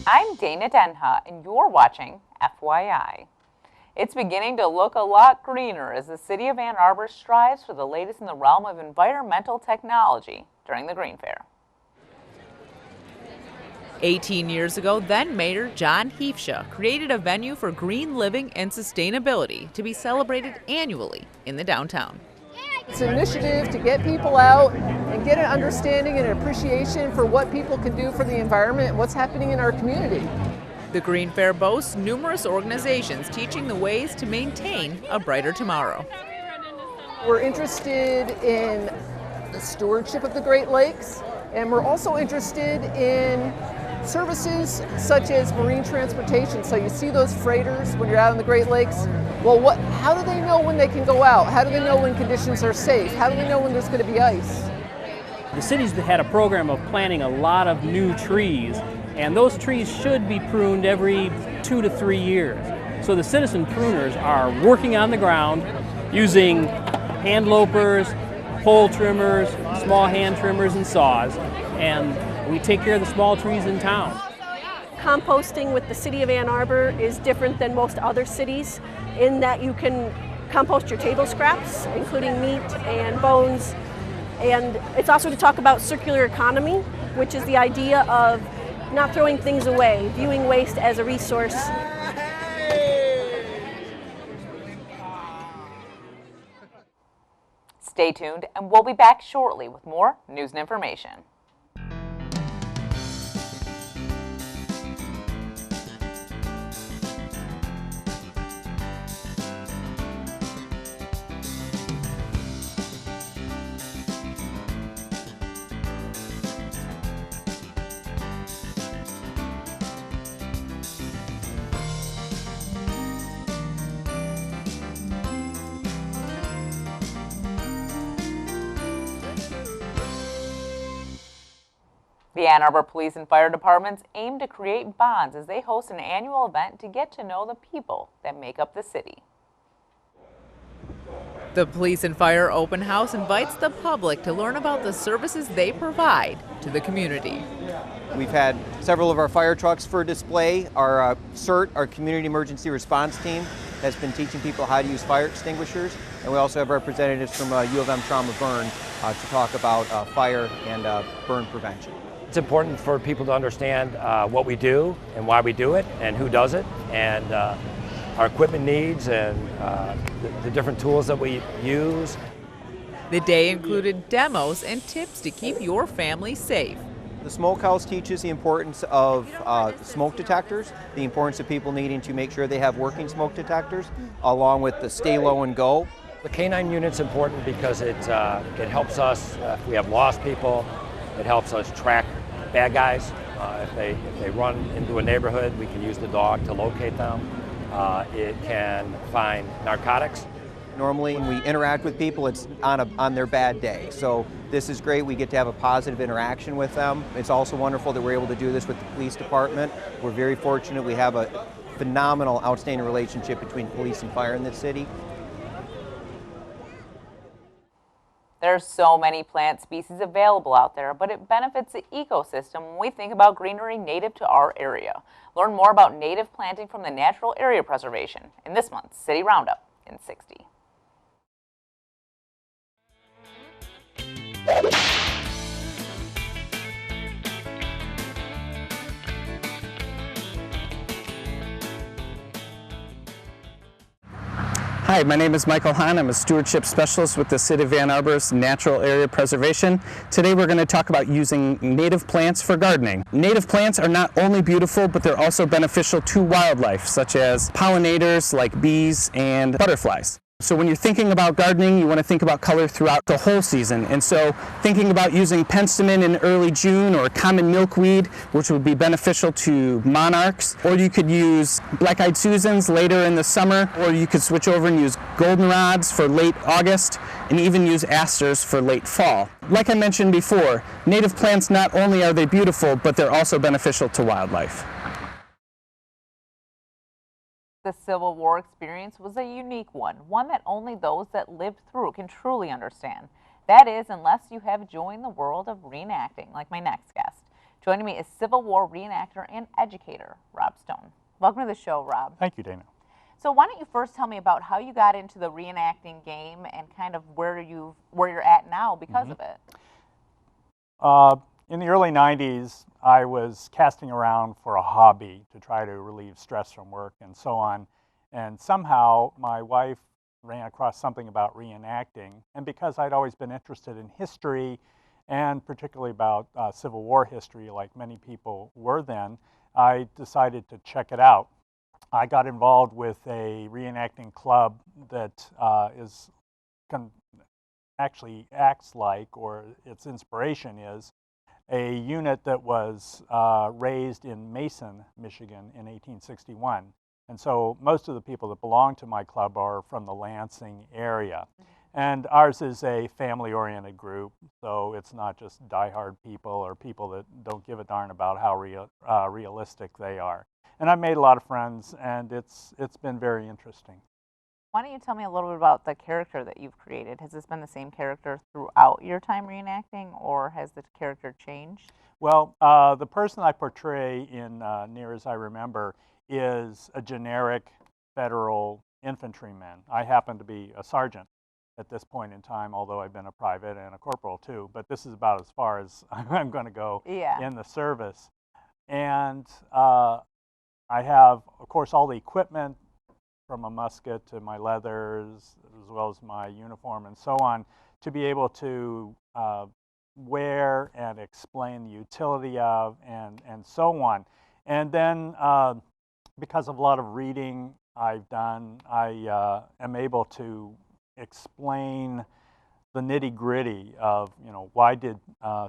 I'm Dana Denha, and you're watching FYI. It's beginning to look a lot greener as the city of Ann Arbor strives for the latest in the realm of environmental technology during the Green Fair. 18 years ago, then Mayor John Heefsha created a venue for green living and sustainability to be celebrated annually in the downtown. It's an initiative to get people out and get an understanding and an appreciation for what people can do for the environment and what's happening in our community. The Green Fair boasts numerous organizations teaching the ways to maintain a brighter tomorrow. We're interested in the stewardship of the Great Lakes, and we're also interested in services such as marine transportation. So you see those freighters when you're out in the Great Lakes. Well, how do they know when they can go out? How do they know when conditions are safe? How do they know when there's going to be ice? The city's had a program of planting a lot of new trees, and those trees should be pruned every 2 to 3 years. So the citizen pruners are working on the ground using hand loppers, pole trimmers, small hand trimmers, and saws, and we take care of the small trees in town. Composting with the city of Ann Arbor is different than most other cities in that you can compost your table scraps, including meat and bones. And it's also to talk about circular economy, which is the idea of not throwing things away, viewing waste as a resource. Stay tuned, and we'll be back shortly with more news and information. The Ann Arbor Police and Fire Departments aim to create bonds as they host an annual event to get to know the people that make up the city. The Police and Fire Open House invites the public to learn about the services they provide to the community. We've had several of our fire trucks for display. Our CERT, our Community Emergency Response Team, has been teaching people how to use fire extinguishers. And we also have representatives from U of M Trauma Burn to talk about fire and burn prevention. It's important for people to understand what we do and why we do it and who does it, and our equipment needs and the different tools that we use. The day included demos and tips to keep your family safe. The smokehouse teaches the importance of smoke detectors, the importance of people needing to make sure they have working smoke detectors, along with the stay low and go. The K9 unit's important because it helps us if we have lost people. It helps us track bad guys. If they run into a neighborhood, we can use the dog to locate them. It can find narcotics. Normally when we interact with people, it's on their bad day. So this is great. We get to have a positive interaction with them. It's also wonderful that we're able to do this with the police department. We're very fortunate. We have a phenomenal, outstanding relationship between police and fire in this city. There are so many plant species available out there, but it benefits the ecosystem when we think about greenery native to our area. Learn more about native planting from the Natural Area Preservation in this month's City Roundup in 60. Hi, my name is Michael Hahn. I'm a stewardship specialist with the City of Ann Arbor's Natural Area Preservation. Today we're going to talk about using native plants for gardening. Native plants are not only beautiful, but they're also beneficial to wildlife, such as pollinators like bees and butterflies. So when you're thinking about gardening, you want to think about color throughout the whole season. And so thinking about using penstemon in early June or common milkweed, which would be beneficial to monarchs, or you could use black-eyed Susans later in the summer, or you could switch over and use goldenrods for late August, and even use asters for late fall. Like I mentioned before, native plants, not only are they beautiful, but they're also beneficial to wildlife. The Civil War experience was a unique one that only those that lived through it can truly understand. That is, unless you have joined the world of reenacting, like my next guest. Joining me is Civil War reenactor and educator, Rob Stone. Welcome to the show, Rob. Thank you, Dana. So why don't you first tell me about how you got into the reenacting game and kind of where you're at now because of it? In the early 90s, I was casting around for a hobby to try to relieve stress from work and so on. And somehow my wife ran across something about reenacting. And because I'd always been interested in history and particularly about Civil War history, like many people were then, I decided to check it out. I got involved with a reenacting club that actually acts like, or its inspiration is, a unit that was raised in Mason, Michigan in 1861. And so most of the people that belong to my club are from the Lansing area. And ours is a family-oriented group, so it's not just diehard people or people that don't give a darn about how realistic they are. And I've made a lot of friends, and it's been very interesting. Why don't you tell me a little bit about the character that you've created? Has this been the same character throughout your time reenacting, or has the character changed? Well, the person I portray in Near As I Remember is a generic federal infantryman. I happen to be a sergeant at this point in time, although I've been a private and a corporal too, but this is about as far as I'm going to go in the service. And I have, of course, all the equipment from a musket to my leathers, as well as my uniform and so on, to be able to wear and explain the utility of and so on. And then because of a lot of reading I've done, I am able to explain the nitty-gritty of, why did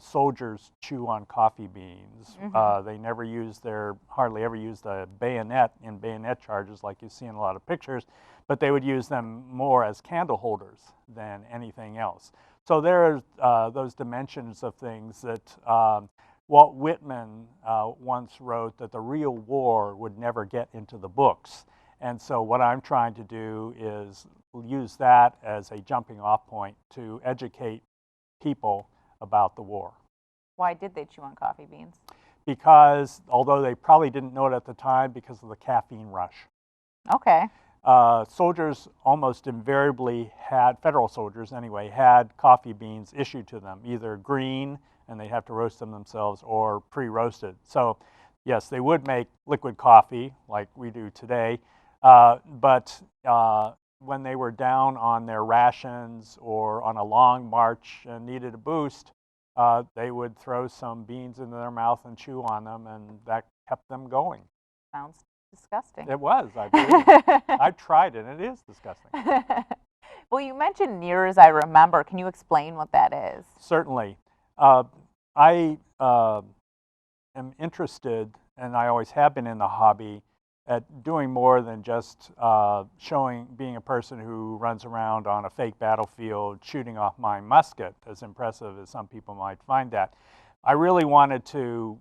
soldiers chew on coffee beans? They never hardly ever used a bayonet in bayonet charges like you see in a lot of pictures, but they would use them more as candle holders than anything else. So there are those dimensions of things that Walt Whitman once wrote that the real war would never get into the books. And so what I'm trying to do is use that as a jumping off point to educate people about the war. Why did they chew on coffee beans? Because, although they probably didn't know it at the time, because of the caffeine rush. Okay. Soldiers almost invariably had, federal soldiers anyway, had coffee beans issued to them, either green, and they have to roast them themselves, or pre-roasted. So yes, they would make liquid coffee like we do today, but when they were down on their rations or on a long march and needed a boost, they would throw some beans into their mouth and chew on them, and that kept them going. Sounds disgusting. It was, I believe. I've tried it, and it is disgusting. Well, you mentioned Near As I Remember. Can you explain what that is? Certainly. I am interested, and I always have been in the hobby, at doing more than just being a person who runs around on a fake battlefield shooting off my musket, as impressive as some people might find that. I really wanted to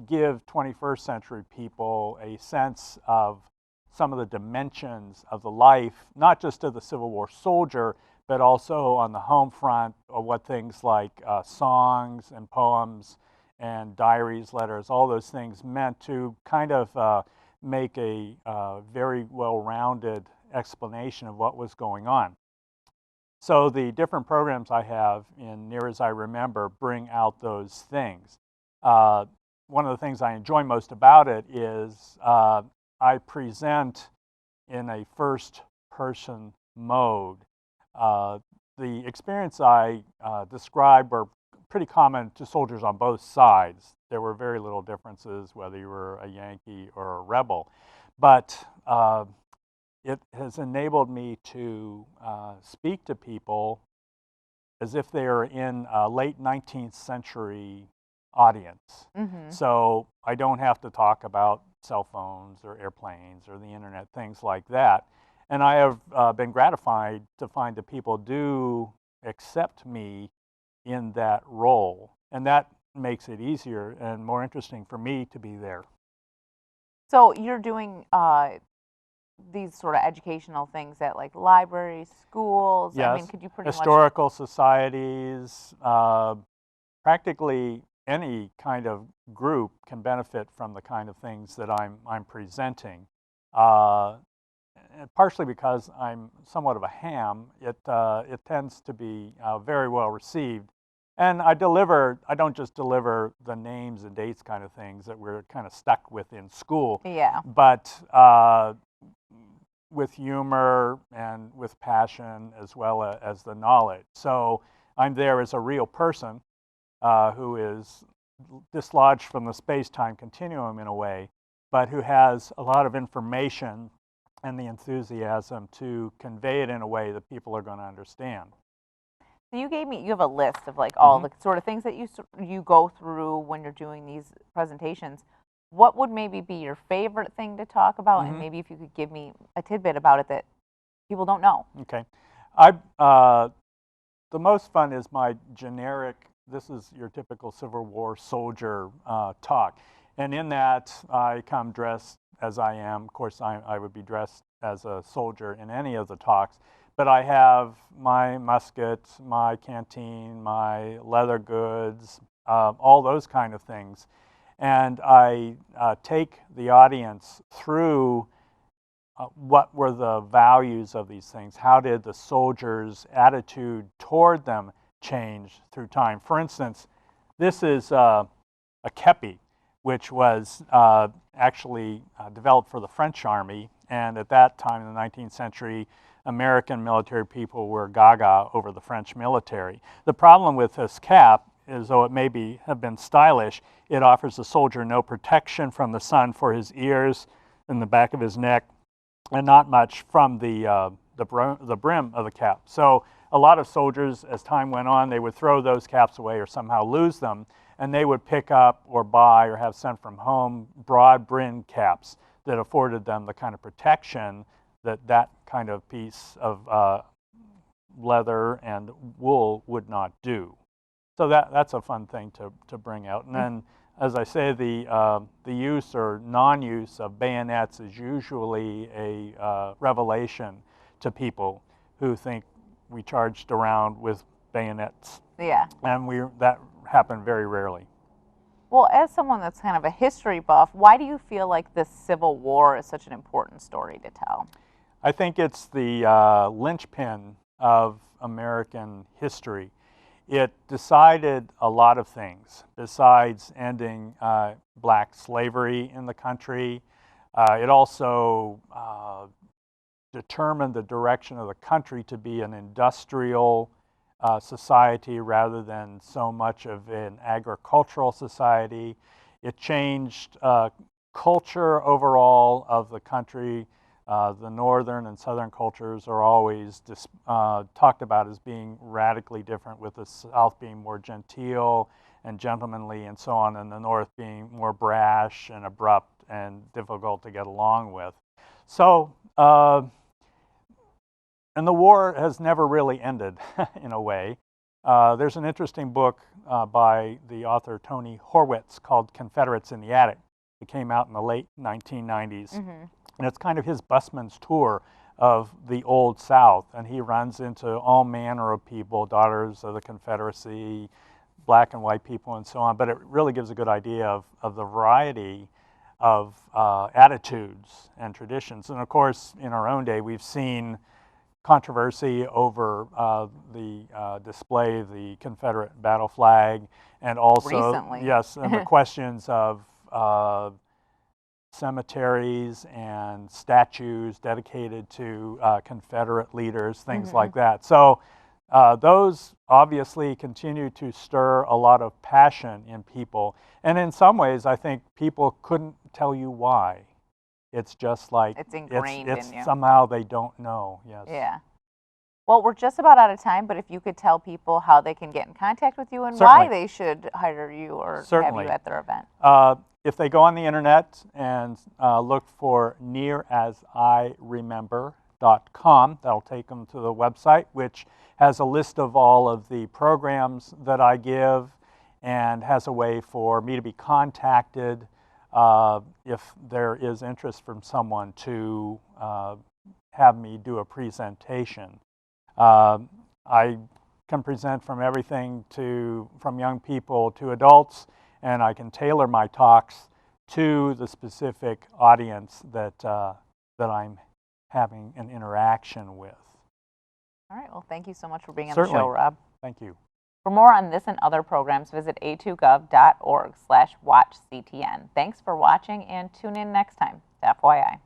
give 21st century people a sense of some of the dimensions of the life, not just of the Civil War soldier, but also on the home front, or what things like songs and poems and diaries, letters, all those things meant to kind of make a very well-rounded explanation of what was going on. So the different programs I have in Near As I Remember bring out those things. One of the things I enjoy most about it is I present in a first-person mode. The experience I described were pretty common to soldiers on both sides. There were very little differences whether you were a Yankee or a rebel. But it has enabled me to speak to people as if they are in a late 19th century audience. So I don't have to talk about cell phones or airplanes or the internet, things like that. And I have been gratified to find that people do accept me in that role. And that makes it easier and more interesting for me to be there. So you're doing these sort of educational things at like libraries, schools? Yes, I mean, could you pretty historical societies, practically any kind of group can benefit from the kind of things that I'm presenting. Partially because I'm somewhat of a ham, it tends to be very well received. And I don't just deliver the names and dates kind of things that we're kind of stuck with in school, Yeah. but with humor and with passion as well as the knowledge. So I'm there as a real person who is dislodged from the space-time continuum in a way, but who has a lot of information and the enthusiasm to convey it in a way that people are going to understand. So you have a list of like all the sort of things that you go through when you're doing these presentations. What would maybe be your favorite thing to talk about, and maybe if you could give me a tidbit about it that people don't know? Okay, the most fun is my generic. This is your typical Civil War soldier talk, and in that I come dressed as I am. Of course, I would be dressed as a soldier in any of the talks, but I have my musket, my canteen, my leather goods, all those kind of things. And I take the audience through what were the values of these things. How did the soldiers' attitude toward them change through time? For instance, this is a kepi, which was actually developed for the French Army. And at that time in the 19th century, American military people were gaga over the French military. The problem with this cap is, though it may have been stylish, it offers the soldier no protection from the sun for his ears and the back of his neck, and not much from the brim of the cap. So a lot of soldiers, as time went on, they would throw those caps away or somehow lose them, and they would pick up or buy or have sent from home broad brim caps that afforded them the kind of protection that kind of piece of leather and wool would not do. So that's a fun thing to bring out. And then, as I say, the use or non-use of bayonets is usually a revelation to people who think we charged around with bayonets. Yeah. And that happened very rarely. Well, as someone that's kind of a history buff, why do you feel like this Civil War is such an important story to tell? I think it's the linchpin of American history. It decided a lot of things besides ending black slavery in the country. It also determined the direction of the country to be an industrial society rather than so much of an agricultural society. It changed culture overall of the country. The northern and southern cultures are always talked about as being radically different, with the south being more genteel and gentlemanly and so on, and the north being more brash and abrupt and difficult to get along with. So, and the war has never really ended in a way. There's an interesting book by the author Tony Horwitz called Confederates in the Attic. It came out in the late 1990s. And it's kind of his busman's tour of the Old South. And he runs into all manner of people, daughters of the Confederacy, black and white people, and so on. But it really gives a good idea of the variety of attitudes and traditions. And of course, in our own day, we've seen controversy over the display of the Confederate battle flag, and also, recently, yes, and the questions of cemeteries and statues dedicated to Confederate leaders, things like that. So those obviously continue to stir a lot of passion in people. And in some ways, I think people couldn't tell you why. It's just like, it's ingrained in you. Somehow they don't know, yes. Yeah. Well, we're just about out of time, but if you could tell people how they can get in contact with you and Certainly. why they should hire you or Certainly. have you at their event. If they go on the internet and look for nearasiremember.com, that'll take them to the website, which has a list of all of the programs that I give and has a way for me to be contacted if there is interest from someone to have me do a presentation. I can present from everything from young people to adults, and I can tailor my talks to the specific audience that I'm having an interaction with. All right, well, thank you so much for being on Certainly. the show, Rob. Thank you. For more on this and other programs, visit a2gov.org/watchctn. Thanks for watching and tune in next time to FYI.